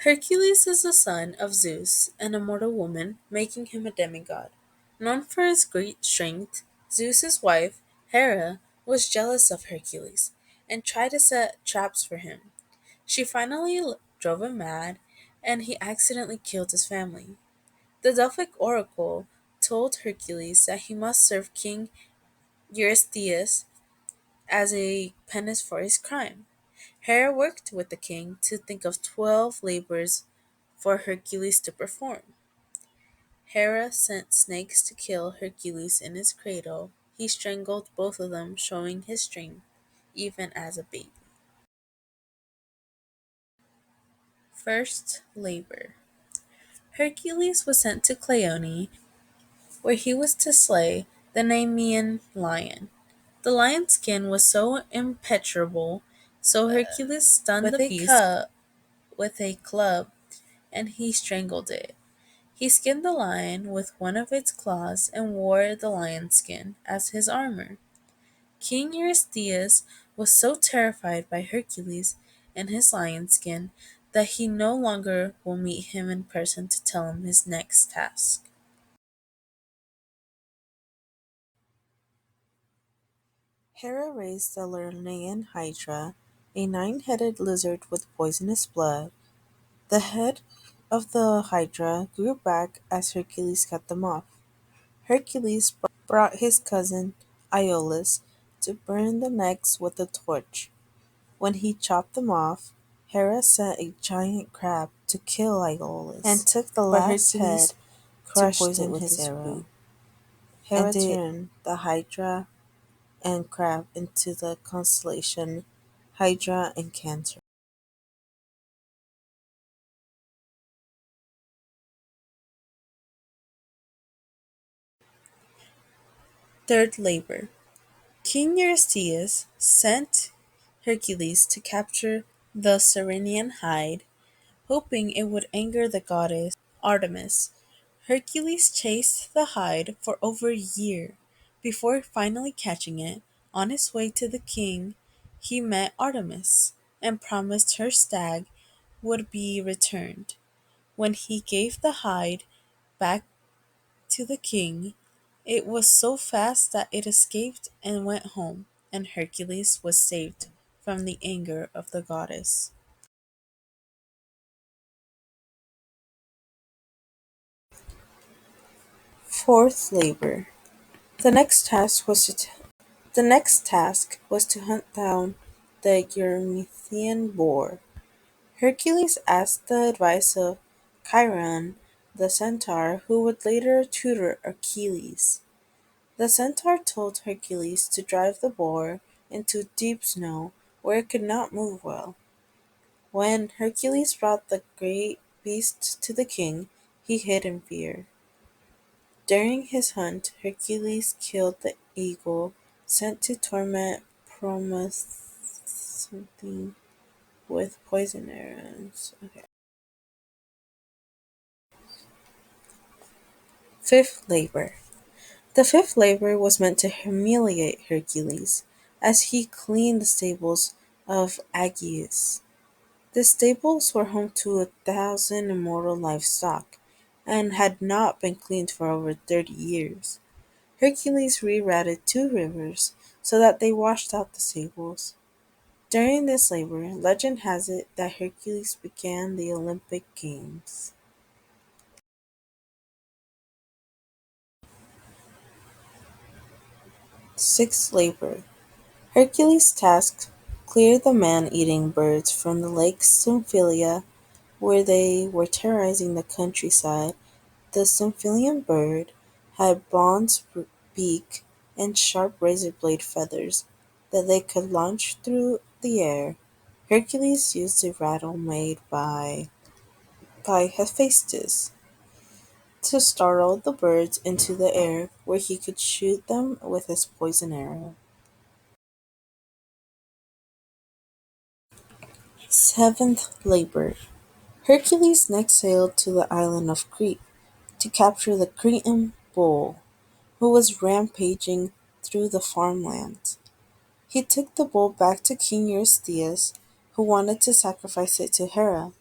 Hercules is the son of Zeus, an immortal woman, making him a demigod. Known for his great strength, Zeus's wife, Hera, was jealous of Hercules and tried to set traps for him. She finally drove him mad, and he accidentally killed his family. The Delphic oracle told Hercules that he must serve King Eurystheus as a penance for his crime. Hera worked with the king to think of 12 labors for Hercules to perform. Hera sent snakes to kill Hercules in his cradle. He strangled both of them, showing his strength even as a baby. First labor. Hercules was sent to Cleone, where he was to slay the Nemean lion. The lion's skin was so impenetrable, so Hercules stunned the beast with a club, and he strangled it. He skinned the lion with one of its claws and wore the lion's skin as his armor. King Eurystheus was so terrified by Hercules and his lion skin that he no longer will meet him in person to tell him his next task. Hera raised the Lernaean Hydra, a nine-headed lizard with poisonous blood. The head of the Hydra grew back as Hercules cut them off. Hercules brought his cousin Iolaus to burn the necks with a torch. When he chopped them off, Hera sent a giant crab to kill Iolaus, and took the last head to poison with his arrow. Hera turned the Hydra and crab into the constellation Hydra and Cancer. Third labor. King Eurystheus sent Hercules to capture the Ceryneian hide, hoping it would anger the goddess Artemis. Hercules chased the hide for over a year. Before finally catching it, on his way to the king, he met Artemis and promised her stag would be returned. When he gave the hide back to the king, it was so fast that it escaped and went home, and Hercules was saved from the anger of the goddess. Fourth labor. The next task was to hunt down the Erymaean boar. Hercules asked the advice of Chiron, the centaur, who would later tutor Achilles. The centaur told Hercules to drive the boar into deep snow where it could not move well. When Hercules brought the great beast to the king, he hid in fear. During his hunt, Hercules killed the eagle sent to torment Prometheus with poison arrows. Okay. Fifth labor. The fifth labor was meant to humiliate Hercules, as he cleaned the stables of Aegeus. The stables were home to 1,000 immortal livestock, and had not been cleaned for over 30 years. Hercules rerouted 2 rivers so that they washed out the stables. During this labor, legend has it that Hercules began the Olympic Games. Sixth labor. Hercules' task cleared the man-eating birds from the lake Symphilia, where they were terrorizing the countryside. The Symphilian bird had bronze beak and sharp razor-blade feathers that they could launch through the air. Hercules used a rattle made by Hephaestus to startle the birds into the air, where he could shoot them with his poison arrow. Seventh labor. Hercules next sailed to the island of Crete to capture the Cretan bull, who was rampaging through the farmlands. He took the bull back to King Eurystheus, who wanted to sacrifice it to Hera.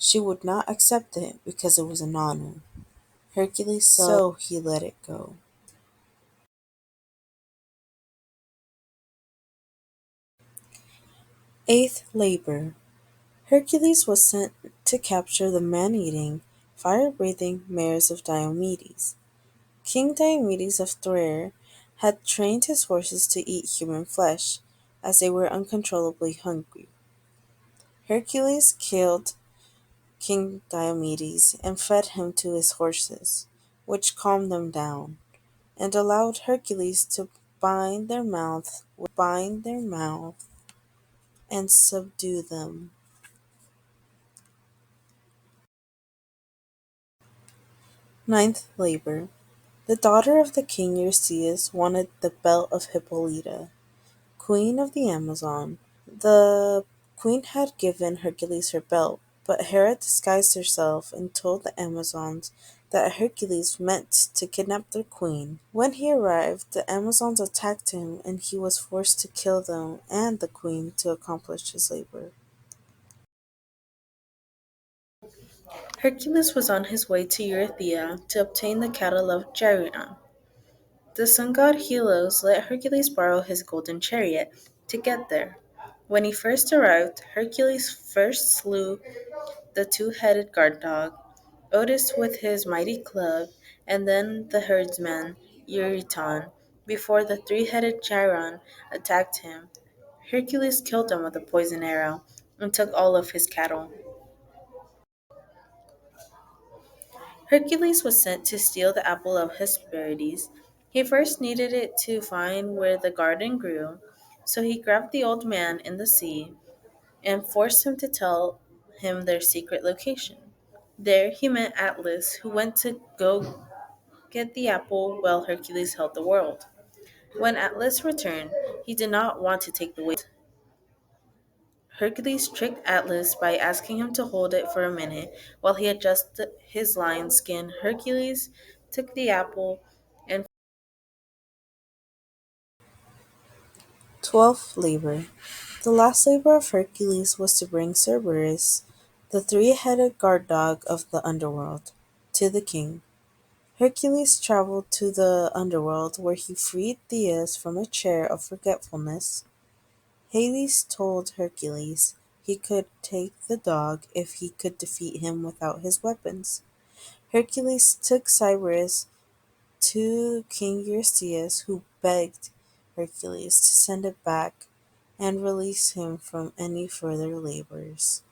She would not accept it because it was an honor. Hercules so he let it go. Eighth labor. Hercules was sent to capture the man-eating, fire-breathing mares of Diomedes. King Diomedes of Thrace had trained his horses to eat human flesh, as they were uncontrollably hungry. Hercules killed King Diomedes and fed him to his horses, which calmed them down, and allowed Hercules to bind their mouth and subdue them. Ninth labor. The daughter of the king Eurystheus wanted the belt of Hippolyta, queen of the Amazon. The queen had given Hercules her belt, but Hera disguised herself and told the Amazons that Hercules meant to kidnap their queen. When he arrived, the Amazons attacked him and he was forced to kill them and the queen to accomplish his labor. Hercules was on his way to Eurythea to obtain the cattle of Geryon. The sun god Helios let Hercules borrow his golden chariot to get there. When he first arrived, Hercules first slew the two-headed guard dog, Otis with his mighty club, and then the herdsman, Euryton, before the three-headed Chiron attacked him. Hercules killed him with a poisoned arrow and took all of his cattle. Hercules was sent to steal the apple of Hesperides. He first needed it to find where the garden grew, so he grabbed the old man in the sea and forced him to tell him their secret location. There he met Atlas, who went to go get the apple while Hercules held the world. When Atlas returned, he did not want to take the weight. Hercules tricked Atlas by asking him to hold it for a minute while he adjusted his lion skin. Hercules took the apple and 12th labor. The last labor of Hercules was to bring Cerberus, the three-headed guard dog of the underworld, to the king. Hercules traveled to the underworld where he freed Theus from a chair of forgetfulness. Hades told Hercules he could take the dog if he could defeat him without his weapons. Hercules took Cerberus to King Eurystheus, who begged Hercules to send it back and release him from any further labors.